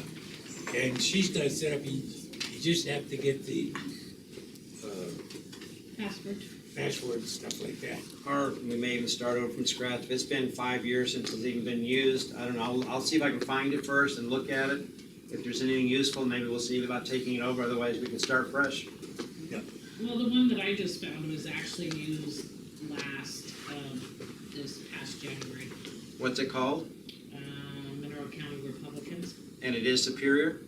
And she's got it set up, you just have to get the Password. password and stuff like that. Or we may even start over from scratch. If it's been 5 years since it's even been used, I don't know, I'll see if I can find it first and look at it. If there's anything useful, maybe we'll see about taking it over, otherwise we can start fresh. Well, the one that I just found was actually used last, this past January. What's it called? Mineral County Republicans. And it is Superior?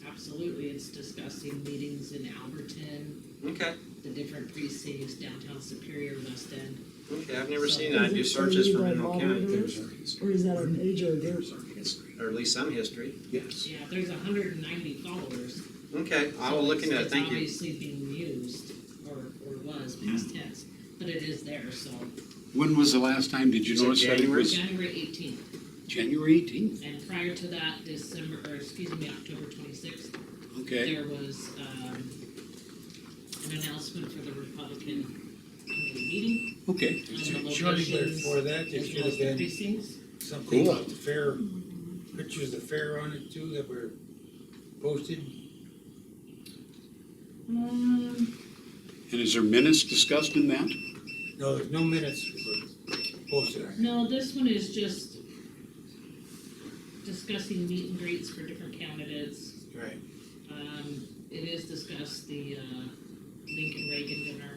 Absolutely, it's discussing meetings in Alberton, Okay, the different precincts, downtown Superior, West End. okay, I've never seen that. I do searches for Mineral County, Or is that a page or a group? or at least some history. Yes. Yeah, there's 190 followers. Okay, I will look into that, thank you. It's obviously being used, or was, past tense, but it is there, so. When was the last time, did you Is it notice that it was January 18th, January 18th? and prior to that, October 26th, Okay. there was, an announcement for the Republican committee meeting. Okay. On the Shortly locations, before that, there as should well have as the been precincts. something Cool. about the fair, pictures of the fair on it too that were posted. Um, And is there minutes discussed in that? No, there's no minutes posted on it. no, this one is just discussing meet and greets for different candidates. Right. It is discussed, the, Lincoln Reagan dinner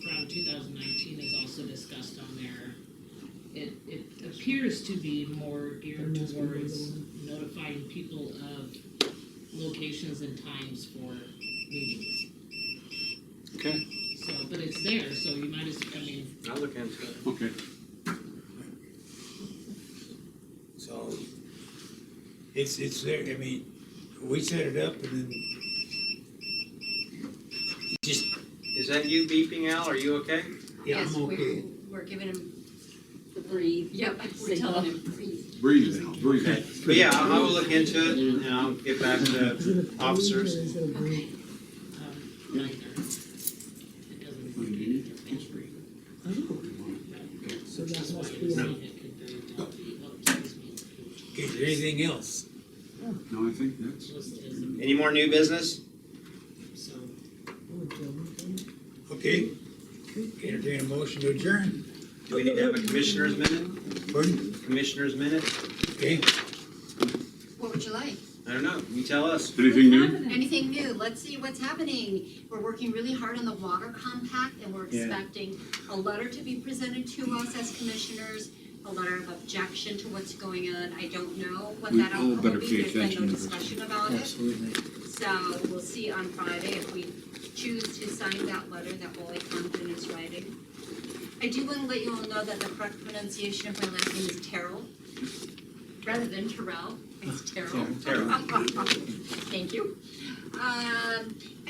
from 2019 is also discussed on there. It appears to be more geared towards notifying people of locations and times for meetings. Okay. So, but it's there, so you might as, I mean, I'll look into it. Okay. So, it's there, I mean, We set it up and then just, Is that you beeping, Al? Are you okay? yeah, Yes, I'm okay. we're giving him, Breathe. yep, we're telling him, breathe. Breathe now, breathe. Okay. But yeah, I will look into it and I'll get back to officers. Okay. Neither. It doesn't make any difference. So that That's why must it be was on. saying it could very well be up to this means Okay, is there anything else? No, I think that's, listed as a, Any more new business? so. Okay. Entertain a motion to adjourn. Do we need to have a commissioner's minute? Pardon? Commissioner's minute? Okay, What would you like? I don't know. You tell us. anything new? Anything new? Let's see what's happening. We're working really hard on the water compact and we're Yeah. expecting a letter to be presented to us as commissioners, a letter of objection to what's going on. I don't know what We that all outcome better will pay be. There's been attention no to this. discussion about it. Absolutely. So we'll see on Friday if we choose to sign that letter that Wally Compton is writing. I do want to let you all know that the correct pronunciation of my last name is Terrell, rather than Terrell. It's Terrell. Terrell. Thank you. I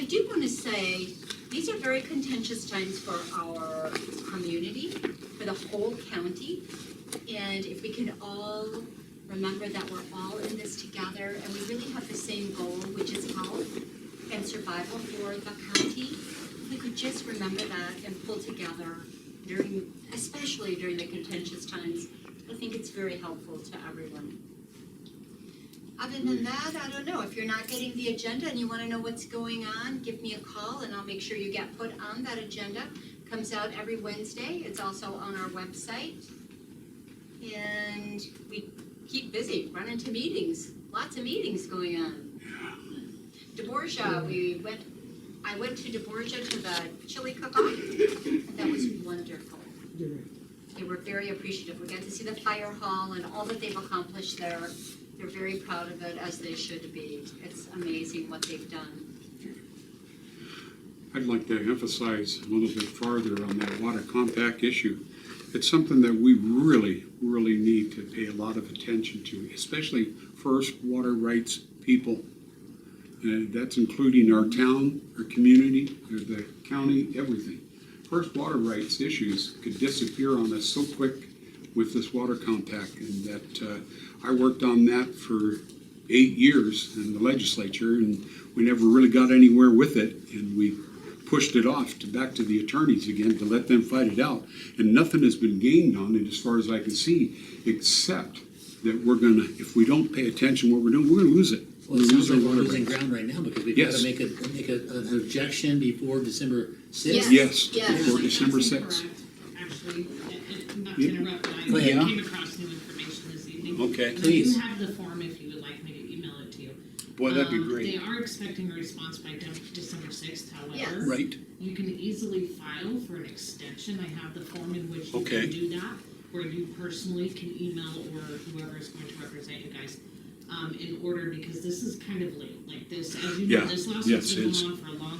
do want to say, these are very contentious times for our community, for the whole county. And if we can all remember that we're all in this together and we really have the same goal, which is health and survival for the county, if we could just remember that and pull together during, especially during the contentious times, I think it's very helpful to everyone. Other than that, I don't know. If you're not getting the agenda and you want to know what's going on, give me a call and I'll make sure you get put on that agenda. Comes out every Wednesday. It's also on our website. And we keep busy, running to meetings. Lots of meetings going on. DeBorgia, I went to DeBorgia to the chili cook-off. That was wonderful. They were very appreciative. We got to see the fire hall and all that they've accomplished there. They're very proud of it, as they should be. It's amazing what they've done. I'd like to emphasize a little bit farther on that water compact issue. It's something that we really, really need to pay a lot of attention to, especially first water rights people. That's including our town, our community, the county, everything. First water rights issues could disappear on us so quick with this water compact, and that I worked on that for 8 years in the legislature, and we never really got anywhere with it, and we pushed it off back to the attorneys again to let them fight it out, and nothing has been gained on it as far as I can see, except that we're gonna, if we don't pay attention to what we're doing, we're gonna lose it. Well, We're it gonna sounds lose our like we're water losing rights. ground right now because we've got Yes. to make an objection before December Yes. 6th. Yes, Yes. before December 6th. That's incorrect. Actually, not Yeah. to interrupt, but Go I ahead. came across new information this evening. Okay. And Please. I do have the form if you would like me to email it to you. Boy, that'd be They great. are expecting a response by December 6th, Yes. however. Right? You can easily file for an extension. I have the form in which you Okay. can do that, where you personally can email or whoever is going to represent you guys, in order, because this is kind of late. Like this, as you know, Yeah. this Yes, lawsuit's been it's going on for a long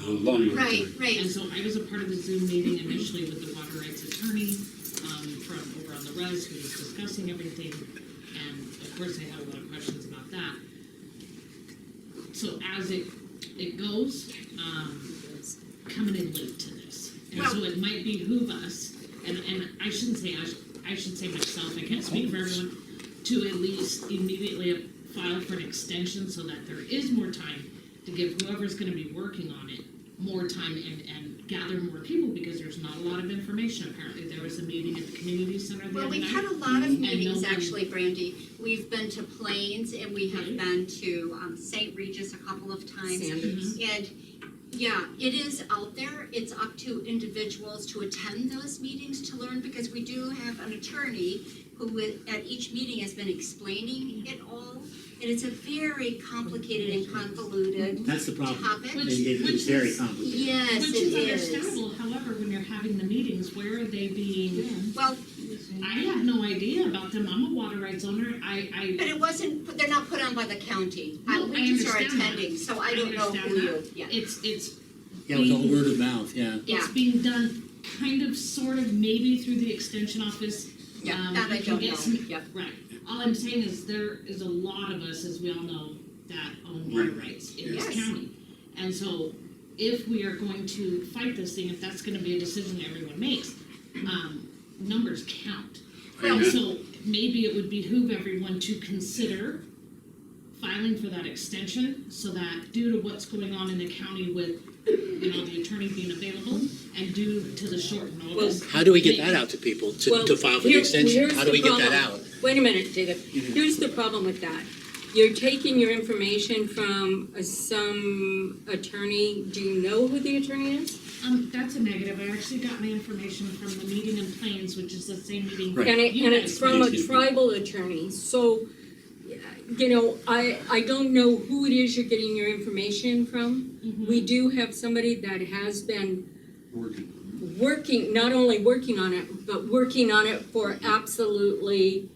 a long time. time. Right, And right. so I was a part of the Zoom meeting initially with the water rights attorney, from over on the res, who was discussing everything. And of course, I had a lot of questions about that. So as it goes, coming in late to this. And so it might behoove us, and I shouldn't say us, I should say myself, I can't speak for everyone, to at least immediately file for an extension so that there is more time to give whoever's gonna be working on it more time and gather more people, because there's not a lot of information. Apparently, there was a meeting at the community center the Well, other we've night. had a lot of meetings, no one- actually, Brandy. We've been to Plains and we have been to St. Regis a couple of times. And yeah, it is out there. It's up to individuals to attend those meetings to learn, because we do have an attorney who at each meeting has been explaining it all. And it's a very complicated and convoluted That's the problem. topic. It's very complicated. Yes, Which it is is. understandable, however, when you're having the meetings, where are they being, Well, I have no idea about them, I'm a water rights owner, but it wasn't, they're not put on by the county. No, We I just are understand that. attending, so I don't know understand who you, that. yeah. It's Yeah, with all word of mouth, yeah. Yeah. it's being done kind of, sort of, maybe through the extension office. Yeah, that I you can don't get know. some- Yep. Right, all I'm saying is there is a lot of us, as we all know, that own water Right. rights in this Yes. county. And so if we are going to fight this thing, if that's gonna be a decision everyone makes, numbers count. Well- So maybe it would behoove everyone to consider filing for that extension, so that due to what's going on in the county with, you know, the attorney being available, and due to the short notice. How do we get that out to people, to file for the extension? How do we get that out? Wait a minute, David. Here's the problem with that. You're taking your information from some attorney. Do you know who the attorney is? That's a negative. I actually got my information from the meeting in Plains, which is the same meeting. Right. And you guys it's from a went to. tribal attorney. So, you know, I don't know who it is you're getting your information from. Mhm. We do have somebody that has been Working. not only working on it, but working on it for absolutely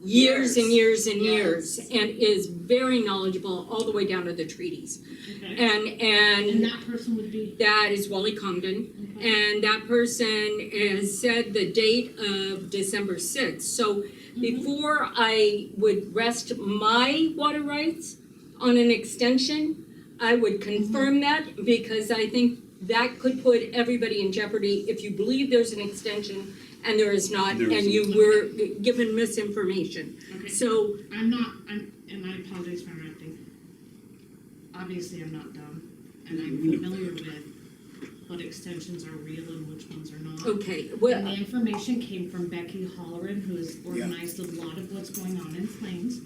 years and years and years, and is very knowledgeable all the way down to the treaties. Okay. And that person would be. that is Wally Comden, Okay. and that person has said the date of December 6th. So before I would rest my water rights on an extension, I would confirm that, because I think that could put everybody in jeopardy if you believe there's an extension and there is not, There and isn't. you were given misinformation. Okay. So, And I apologize for interrupting. Obviously, I'm not dumb, and I'm familiar with what extensions are real and which ones are not. okay, And the well, information came from Becky Holleran, who has organized a lot of what's going on in Plains.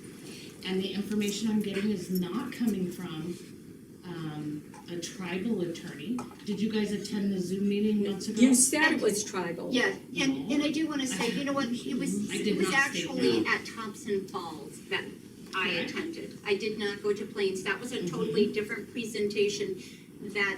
And the information I'm getting is not coming from, a tribal attorney. Did you guys attend the Zoom meeting months ago? you said it was tribal. Yeah, and I do wanna say, you know what, it was I did not state actually that. at Thompson Falls that I Correct. attended. I did not go to Plains. That was a totally different presentation that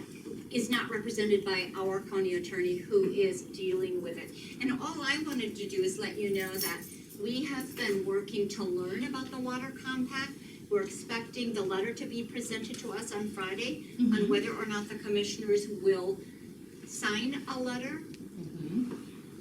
is not represented by our county attorney who is dealing with it. And all I wanted to do is let you know that we have been working to learn about the water compact. We're expecting the letter to be presented to us on Friday on whether or not the commissioners will sign a letter,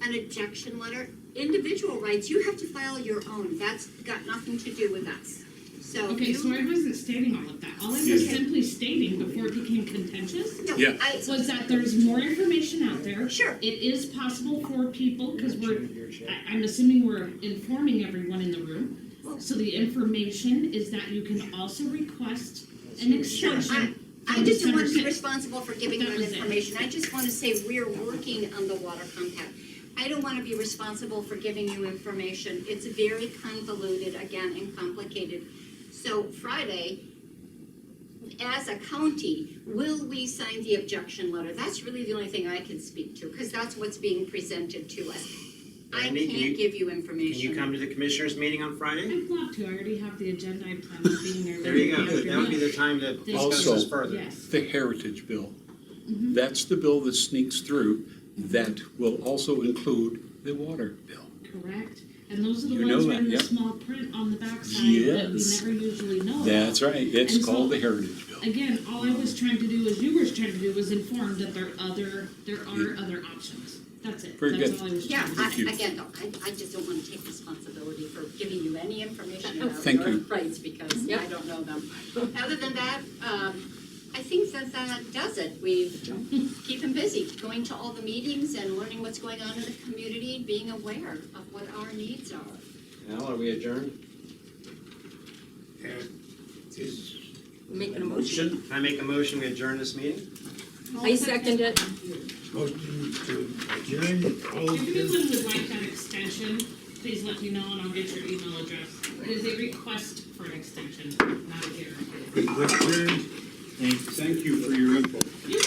an objection letter. Individual rights, you have to file your own. That's got nothing to do with us. So Okay, so I wasn't stating all of that. All I was simply stating before it became contentious no, Yeah. was that there's more information out there. Sure. It is possible for people, because I'm assuming we're informing everyone in the room. So the information is that you can also request an extension. I just don't want to be December 6th. responsible for giving That that was it. information. I just want to say we're working on the water compact. I don't want to be responsible for giving you information. It's very convoluted, again, and complicated. So Friday, as a county, will we sign the objection letter? That's really the only thing I can speak to, because that's what's being presented to us. I Randy, can you- can't give you information. Can you come to the commissioners meeting on Friday? I'd love to. I already have the agenda. I plan on being there. There you go. Wednesday That would be the afternoon. time to discuss Also- this further. Yes. The Heritage Bill. That's the bill that sneaks through that will also include the water bill. Correct. And those are the You know ones that are that, in the yep. small print on the backside that we Yes. never usually know about. That's right, it's And so- called the Heritage Bill. Again, all I was trying to do, as you were trying to do, was inform that there are other options. That's it. Very That's good. all I was Yeah, trying to do. again, though, I just don't want to take responsibility for giving you any information about Thank your you. rights, because I don't know them. Other than that, I think that does it. We keep them busy, going to all the meetings and learning what's going on in the community, being aware of what our needs are. Al, are we adjourned? Is Making a motion. Can I make a motion, we adjourn this meeting? I second it. motion to adjourn, all If in favor? anyone would like that extension, please let me know and I'll get your email address. It is a request for an extension, not a guarantee. Adjourned. Thank you for your input. You're